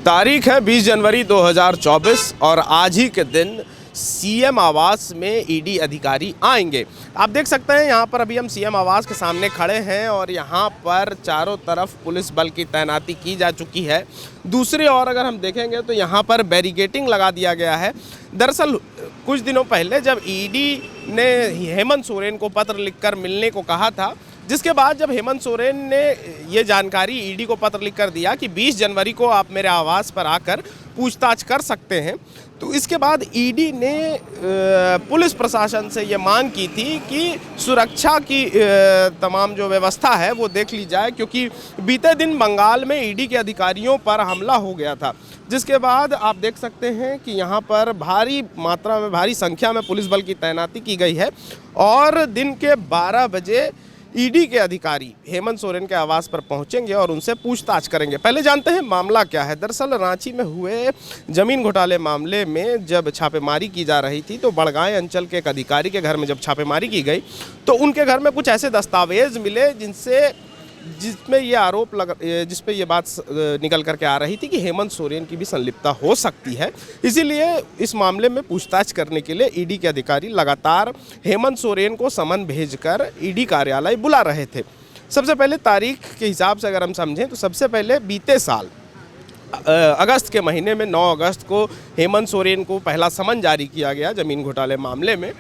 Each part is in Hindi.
तारीख है 20 जनवरी 2024 और आज ही के दिन सीएम आवास में ईडी अधिकारी आएंगे। आप देख सकते हैं यहाँ पर अभी हम सीएम आवास के सामने खड़े हैं और यहाँ पर चारों तरफ पुलिस बल की तैनाती की जा चुकी है। दूसरी ओर अगर हम देखेंगे तो यहाँ पर बैरिकेडिंग लगा दिया गया है। दरअसल कुछ दिनों पहले जब ईडी ने हेमंत सोरेन को पत्र लिखकर मिलने को कहा था, जिसके बाद जब हेमंत सोरेन ने ये जानकारी ईडी को पत्र लिखकर दिया कि 20 जनवरी को आप मेरे आवास पर आकर पूछताछ कर सकते हैं, तो इसके बाद ईडी ने पुलिस प्रशासन से ये मांग की थी कि सुरक्षा की तमाम जो व्यवस्था है वो देख ली जाए, क्योंकि बीते दिन बंगाल में ईडी के अधिकारियों पर हमला हो गया था। जिसके बाद आप देख सकते हैं कि यहाँ पर भारी मात्रा में, भारी संख्या में पुलिस बल की तैनाती की गई है और दिन के 12 बजे ईडी के अधिकारी हेमंत सोरेन के आवास पर पहुंचेंगे और उनसे पूछताछ करेंगे। पहले जानते हैं मामला क्या है। दरअसल रांची में हुए जमीन घोटाले मामले में जब छापेमारी की जा रही थी तो बड़गांव अंचल के एक अधिकारी के घर में जब छापेमारी की गई तो उनके घर में कुछ ऐसे दस्तावेज मिले जिसमें ये आरोप जिस पे ये बात निकल करके आ रही थी कि हेमंत सोरेन की भी संलिप्तता हो सकती है। इसीलिए इस मामले में पूछताछ करने के लिए ईडी के अधिकारी लगातार हेमंत सोरेन को समन भेजकर ईडी कार्यालय बुला रहे थे। सबसे पहले तारीख के हिसाब से अगर हम समझें तो सबसे पहले बीते साल अगस्त के महीने में 9 अगस्त को हेमंत सोरेन को पहला समन जारी किया गया जमीन घोटाले मामले में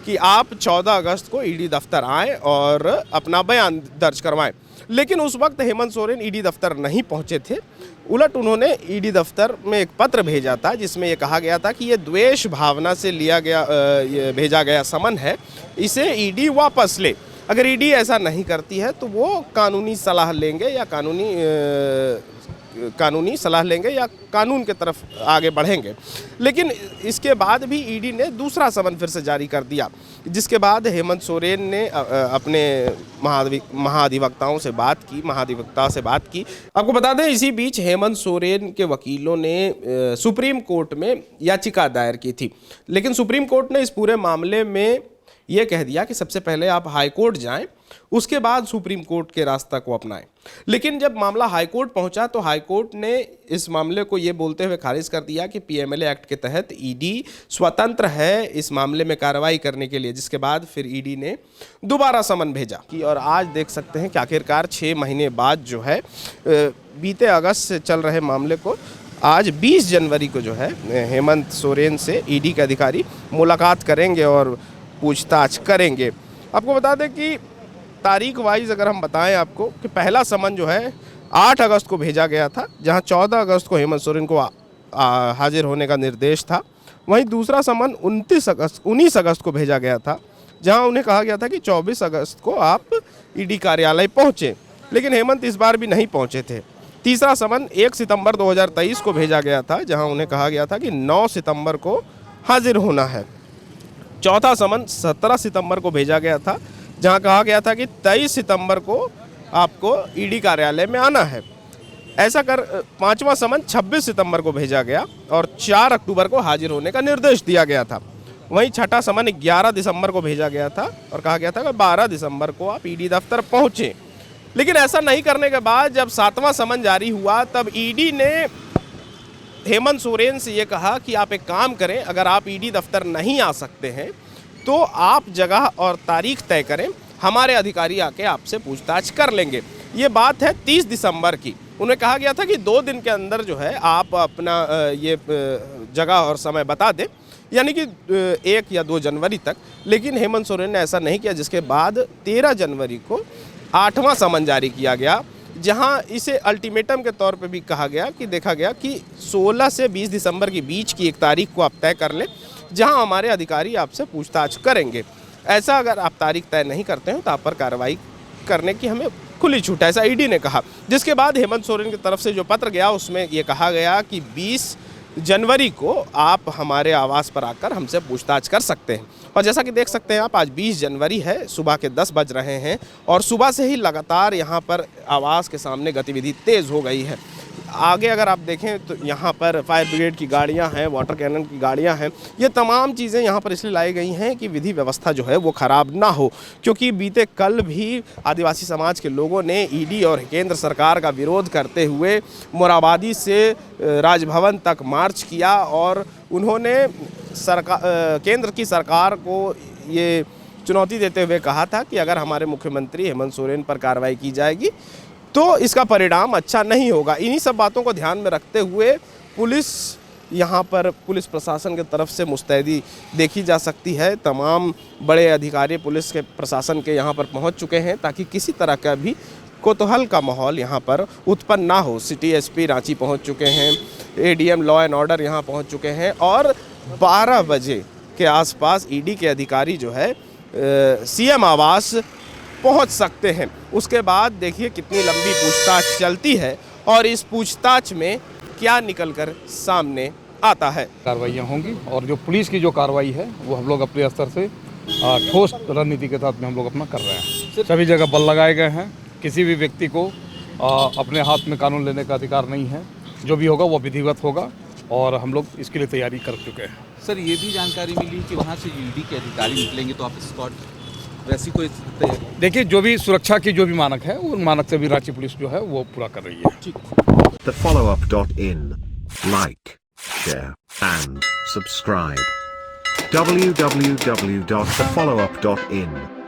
कि आप 14 अगस्त को ईडी दफ्तर आएँ और अपना बयान दर्ज करवाएं। लेकिन उस वक्त हेमंत सोरेन ईडी दफ्तर नहीं पहुंचे थे। उलट उन्होंने ईडी दफ्तर में एक पत्र भेजा था जिसमें यह कहा गया था कि ये द्वेष भावना से ये भेजा गया समन है, इसे ईडी वापस ले। अगर ईडी ऐसा नहीं करती है तो वो कानूनी सलाह लेंगे या कानून की तरफ आगे बढ़ेंगे। लेकिन इसके बाद भी ईडी ने दूसरा समन फिर से जारी कर दिया, जिसके बाद हेमंत सोरेन ने अपने महाधिवक्ता से बात की। आपको बता दें इसी बीच हेमंत सोरेन के वकीलों ने सुप्रीम कोर्ट में याचिका दायर की थी, लेकिन सुप्रीम कोर्ट ने इस पूरे मामले में ये कह दिया कि सबसे पहले आप हाई कोर्ट जाएं, उसके बाद सुप्रीम कोर्ट के रास्ता को अपनाएं। लेकिन जब मामला हाई कोर्ट पहुंचा तो हाई कोर्ट ने इस मामले को ये बोलते हुए खारिज कर दिया कि पीएमएलए एक्ट के तहत ईडी स्वतंत्र है इस मामले में कार्रवाई करने के लिए। जिसके बाद फिर ईडी ने दोबारा समन भेजा कि और आज देख सकते हैं कि आखिरकार 6 महीने बाद जो है बीते अगस्त से चल रहे मामले को आज 20 जनवरी को जो है हेमंत सोरेन से ईडी के अधिकारी मुलाकात करेंगे और पूछताछ करेंगे। आपको बता दें कि तारीख वाइज अगर हम बताएं आपको कि पहला समन जो है 8 अगस्त को भेजा गया था, जहां 14 अगस्त को हेमंत सोरेन को हाजिर होने का निर्देश था। वहीं दूसरा समन 19 अगस्त को भेजा गया था, जहां उन्हें कहा गया था कि 24 अगस्त को आप ईडी कार्यालय पहुंचे, लेकिन हेमंत इस बार भी नहीं पहुंचे थे। तीसरा समन 1 सितंबर 2023 को भेजा गया था, जहां उन्हें कहा गया था कि 9 सितंबर को हाजिर होना है। चौथा समन 17 सितंबर को भेजा गया था, जहां कहा गया था कि 23 सितंबर को आपको ईडी कार्यालय में आना है। ऐसा कर 5वां समन 26 सितंबर को भेजा गया और 4 अक्टूबर को हाजिर होने का निर्देश दिया गया था। वहीं छठा समन 11 दिसंबर को भेजा गया था और कहा गया था कि 12 दिसंबर को आप ईडी दफ्तर पहुँचें। लेकिन ऐसा नहीं करने के बाद जब 7वां समन जारी हुआ तब ईडी ने हेमंत सोरेन से ये कहा कि आप एक काम करें, अगर आप ईडी दफ्तर नहीं आ सकते हैं तो आप जगह और तारीख तय करें, हमारे अधिकारी आके आपसे पूछताछ कर लेंगे। ये बात है 30 दिसंबर की। उन्हें कहा गया था कि 2 दिन के अंदर जो है आप अपना ये जगह और समय बता दें, यानी कि 1 या 2 जनवरी तक। लेकिन हेमंत सोरेन ने ऐसा नहीं किया, जिसके बाद 13 जनवरी को 8वां समन जारी किया गया, जहां इसे अल्टीमेटम के तौर पे भी कहा गया कि देखा गया कि 16 से 20 दिसंबर के बीच की एक तारीख को आप तय कर लें, जहां हमारे अधिकारी आपसे पूछताछ करेंगे। ऐसा अगर आप तारीख तय नहीं करते हैं तो आप पर कार्रवाई करने की हमें खुली छूट है, ऐसा ईडी ने कहा। जिसके बाद हेमंत सोरेन की तरफ से जो पत्र गया उसमें ये कहा गया कि 20 जनवरी को आप हमारे आवास पर आकर हमसे पूछताछ कर सकते हैं। और जैसा कि देख सकते हैं आप, आज 20 जनवरी है, सुबह के 10 बज रहे हैं और सुबह से ही लगातार यहाँ पर आवास के सामने गतिविधि तेज़ हो गई है। आगे अगर आप देखें तो यहाँ पर फायर ब्रिगेड की गाड़ियाँ हैं, वाटर कैनन की गाड़ियाँ हैं। ये तमाम चीज़ें यहाँ पर इसलिए लाई गई हैं कि विधि व्यवस्था जो है वो ख़राब ना हो, क्योंकि बीते कल भी आदिवासी समाज के लोगों ने ईडी और केंद्र सरकार का विरोध करते हुए मोराबादी से राजभवन तक मार्च किया और उन्होंने केंद्र की सरकार को ये चुनौती देते हुए कहा था कि अगर हमारे मुख्यमंत्री हेमंत सोरेन पर कार्रवाई की जाएगी तो इसका परिणाम अच्छा नहीं होगा। इन्हीं सब बातों को ध्यान में रखते हुए पुलिस यहाँ पर पुलिस प्रशासन की तरफ से मुस्तैदी देखी जा सकती है। तमाम बड़े अधिकारी पुलिस के प्रशासन के यहाँ पर पहुँच चुके हैं ताकि किसी तरह का भी कोतूहल का माहौल यहाँ पर उत्पन्न ना हो। सिटी एसपी रांची पहुँच चुके हैं, एडीएम लॉ एंड ऑर्डर यहाँ पहुँच चुके हैं और 12 बजे के आसपास ईडी के अधिकारी जो है सीएम आवास पहुँच सकते हैं। उसके बाद देखिए कितनी लंबी पूछताछ चलती है और इस पूछताछ में क्या निकलकर सामने आता है। कार्रवाइयाँ होंगी और जो पुलिस की जो कार्रवाई है वो हम लोग अपने स्तर से ठोस रणनीति के साथ में हम लोग अपना कर रहे हैं। सभी जगह बल लगाए गए हैं। किसी भी व्यक्ति को अपने हाथ में कानून लेने का अधिकार नहीं है। जो भी होगा वो विधिवत होगा और हम लोग इसके लिए तैयारी कर चुके हैं। सर, ये भी जानकारी मिली कि वहाँ से ईडी के अधिकारी निकलेंगे तो आप स्कॉट वैसी कोई देखिए, जो भी सुरक्षा की जो भी मानक है उन मानक से भी रांची पुलिस जो है वो पूरा कर रही है। TheFollowUp.in, like, share and subscribe. www.thefollowup.in